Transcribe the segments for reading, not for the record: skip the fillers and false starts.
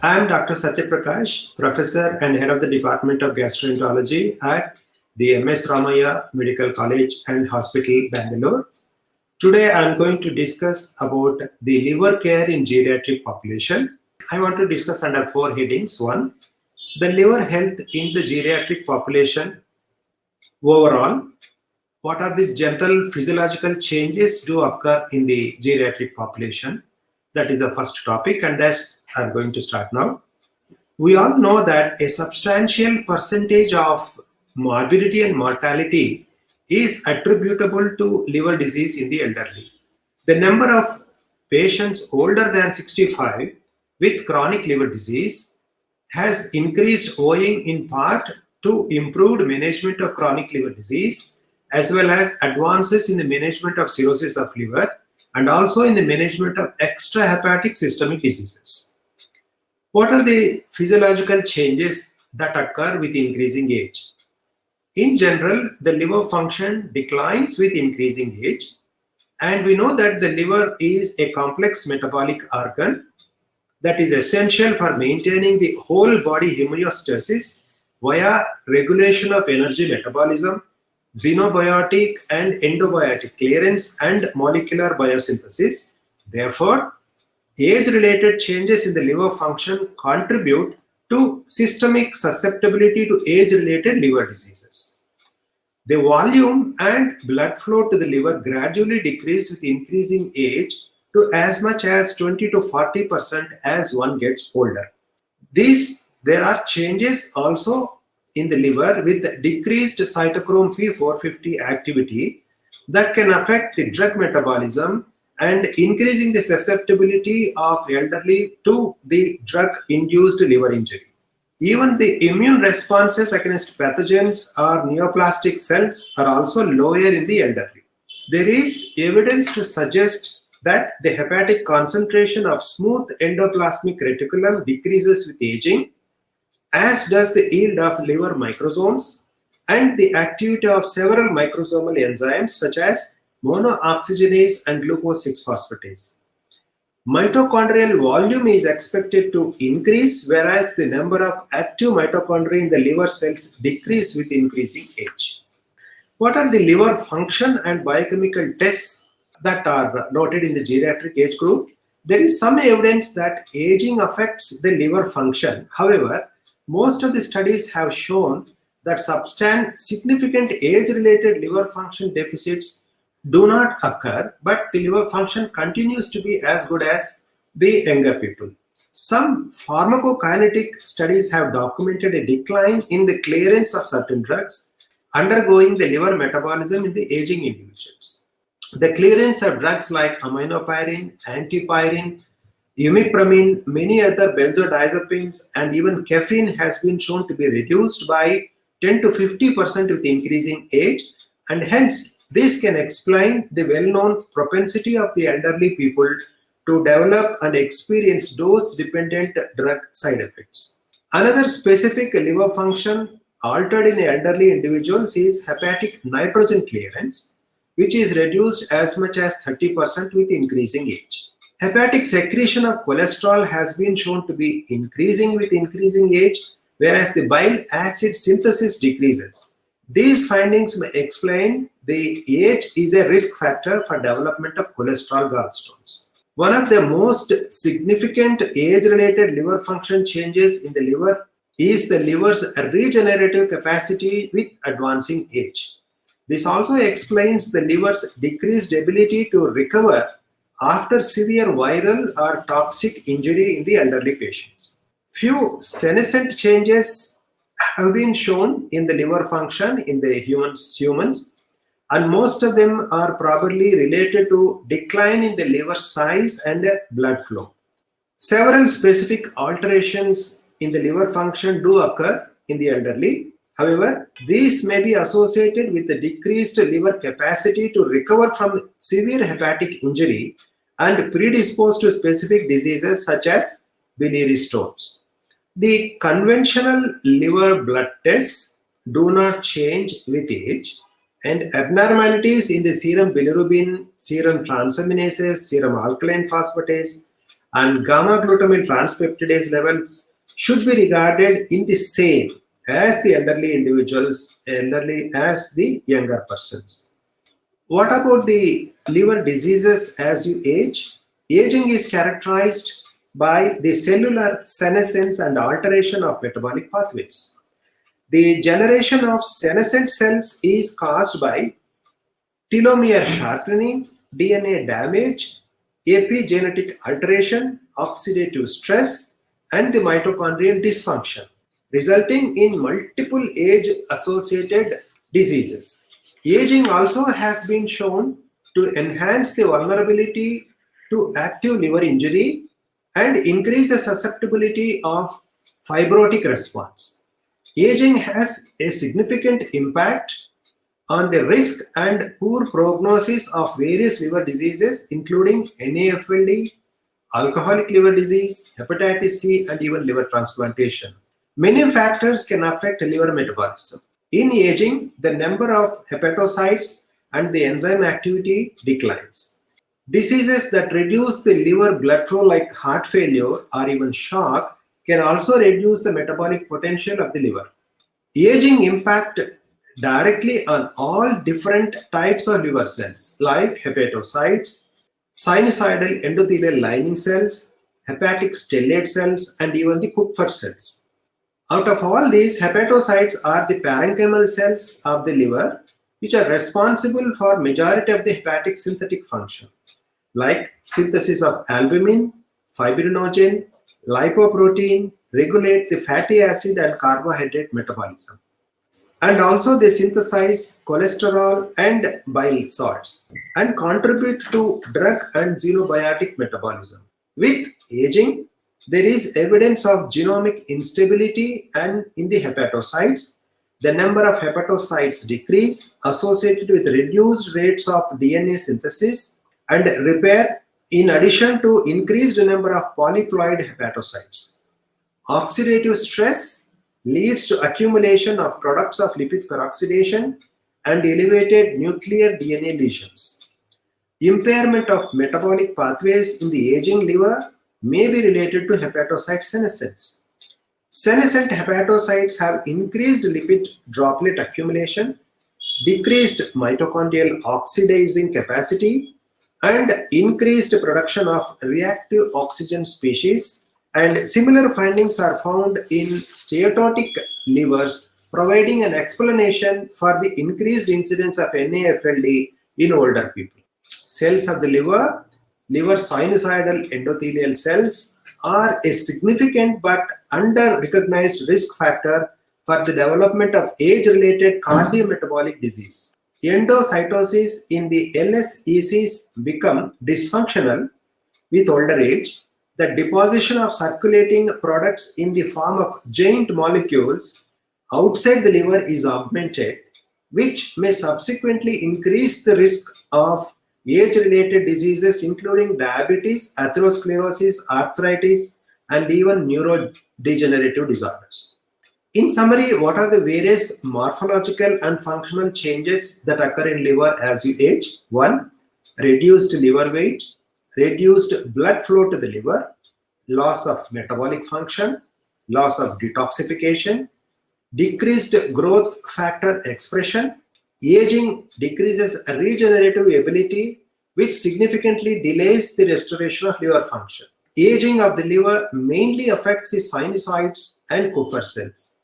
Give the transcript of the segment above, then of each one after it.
I am Dr. Satyaprakash, Professor and Head of the Department of Gastroenterology at the MS Ramaya Medical College and Hospital, Bangalore. Today I am going to discuss about the liver care in geriatric population. I want to discuss under four headings. One, the liver health in the geriatric population overall. What are the general physiological changes do occur in the geriatric population? That is the first topic, and that's I'm going to start now. We all know that a substantial percentage of morbidity and mortality is attributable to liver disease in the elderly. The number of patients older than 65 with chronic liver disease has increased owing in part to improved management of chronic liver disease as well as advances in the management of cirrhosis of liver and also in the management of extrahepatic systemic diseases. What are the physiological changes that occur with increasing age? In general, the liver function declines with increasing age, and we know that the liver is a complex metabolic organ that is essential for maintaining the whole body homeostasis via regulation of energy metabolism, xenobiotic and endobiotic clearance, and molecular biosynthesis. Therefore, age-related changes in the liver function contribute to systemic susceptibility to age-related liver diseases. The volume and blood flow to the liver gradually decrease with increasing age to as much as 20 to 40% as one gets older. There are changes also in the liver with decreased cytochrome P450 activity that can affect the drug metabolism and increasing the susceptibility of elderly to the drug-induced liver injury. Even the immune responses against pathogens or neoplastic cells are also lower in the elderly. There is evidence to suggest that the hepatic concentration of smooth endoplasmic reticulum decreases with aging, as does the yield of liver microsomes and the activity of several microsomal enzymes such as monooxygenase and glucose 6-phosphatase. Mitochondrial volume is expected to increase, whereas the number of active mitochondria in the liver cells decrease with increasing age. What are the liver function and biochemical tests that are noted in the geriatric age group? There is some evidence that aging affects the liver function. However, most of the studies have shown that significant age-related liver function deficits do not occur, but the liver function continues to be as good as the younger people. Some pharmacokinetic studies have documented a decline in the clearance of certain drugs undergoing the liver metabolism in the aging individuals. The clearance of drugs like aminopyrin, antipyrin, imipramine, many other benzodiazepines, and even caffeine has been shown to be reduced by 10 to 50% with increasing age, and hence this can explain the well-known propensity of the elderly people to develop and experience dose-dependent drug side effects. Another specific liver function altered in elderly individuals is hepatic nitrogen clearance, which is reduced as much as 30% with increasing age. Hepatic secretion of cholesterol has been shown to be increasing with increasing age, whereas the bile acid synthesis decreases. These findings may explain the age is a risk factor for development of cholesterol gallstones. One of the most significant age-related liver function changes in the liver is the liver's regenerative capacity with advancing age. This also explains the liver's decreased ability to recover after severe viral or toxic injury in the elderly patients. Few senescent changes have been shown in the liver function in the humans, and most of them are probably related to decline in the liver size and blood flow. Several specific alterations in the liver function do occur in the elderly. However, these may be associated with the decreased liver capacity to recover from severe hepatic injury and predisposed to specific diseases such as biliary stones. The conventional liver blood tests do not change with age, and abnormalities in the serum bilirubin, serum transaminases, serum alkaline phosphatase, and gamma glutamyl transpeptidase levels should be regarded in the same as the elderly individuals, elderly as the younger persons. What about the liver diseases as you age? Aging is characterized by the cellular senescence and alteration of metabolic pathways. The generation of senescent cells is caused by telomere shortening, DNA damage, epigenetic alteration, oxidative stress, and the mitochondrial dysfunction, resulting in multiple age-associated diseases. Aging also has been shown to enhance the vulnerability to active liver injury and increase the susceptibility of fibrotic response. Aging has a significant impact on the risk and poor prognosis of various liver diseases, including NAFLD, alcoholic liver disease, hepatitis C, and even liver transplantation. Many factors can affect liver metabolism. In aging, the number of hepatocytes and the enzyme activity declines. Diseases that reduce the liver blood flow, like heart failure or even shock, can also reduce the metabolic potential of the liver. Aging impact directly on all different types of liver cells like hepatocytes, sinusoidal endothelial lining cells, hepatic stellate cells, and even the Kupffer cells. Out of all these, hepatocytes are the parenchymal cells of the liver, which are responsible for majority of the hepatic synthetic function, like synthesis of albumin, fibrinogen, lipoprotein, regulate the fatty acid and carbohydrate metabolism. And also they synthesize cholesterol and bile salts and contribute to drug and xenobiotic metabolism. With aging, there is evidence of genomic instability, and in the hepatocytes, the number of hepatocytes decrease associated with reduced rates of DNA synthesis and repair, in addition to increased number of polyploid hepatocytes. Oxidative stress leads to accumulation of products of lipid peroxidation and elevated nuclear DNA lesions. Impairment of metabolic pathways in the aging liver may be related to hepatocyte senescence. Senescent hepatocytes have increased lipid droplet accumulation, decreased mitochondrial oxidizing capacity, and increased production of reactive oxygen species. And similar findings are found in steatotic livers, providing an explanation for the increased incidence of NAFLD in older people. Cells of the liver, liver sinusoidal endothelial cells, are a significant but under-recognized risk factor for the development of age-related cardiometabolic disease. Endocytosis in the LSECs become dysfunctional with older age. The deposition of circulating products in the form of giant molecules outside the liver is augmented, which may subsequently increase the risk of age-related diseases including diabetes, atherosclerosis, arthritis, and even neurodegenerative disorders. In summary, what are the various morphological and functional changes that occur in liver as you age? 1. Reduced liver weight, reduced blood flow to the liver, loss of metabolic function, loss of detoxification, decreased growth factor expression. Aging decreases regenerative ability, which significantly delays the restoration of liver function. Aging of the liver mainly affects the sinusoids and Kupffer cells.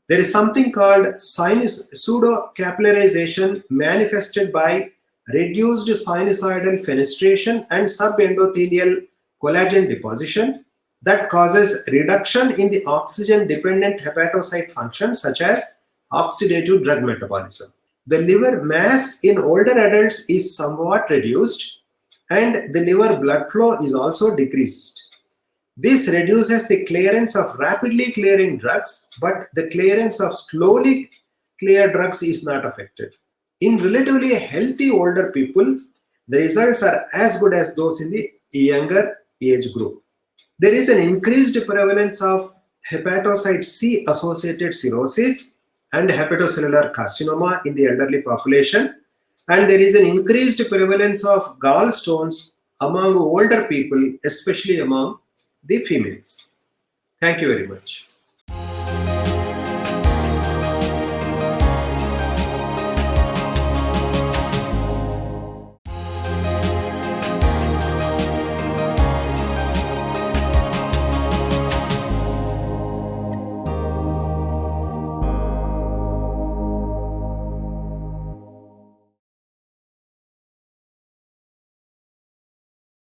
There is something called pseudocapillarization manifested by reduced sinusoidal fenestration and subendothelial collagen deposition that causes reduction in the oxygen-dependent hepatocyte function such as oxidative drug metabolism. The liver mass in older adults is somewhat reduced and the liver blood flow is also decreased. This reduces the clearance of rapidly clearing drugs, but the clearance of slowly cleared drugs is not affected. In relatively healthy older people, the results are as good as those in the younger age group. There is an increased prevalence of hepatocyte C associated cirrhosis and hepatocellular carcinoma in the elderly population, and there is an increased prevalence of gallstones among older people, especially among the females. Thank you very much.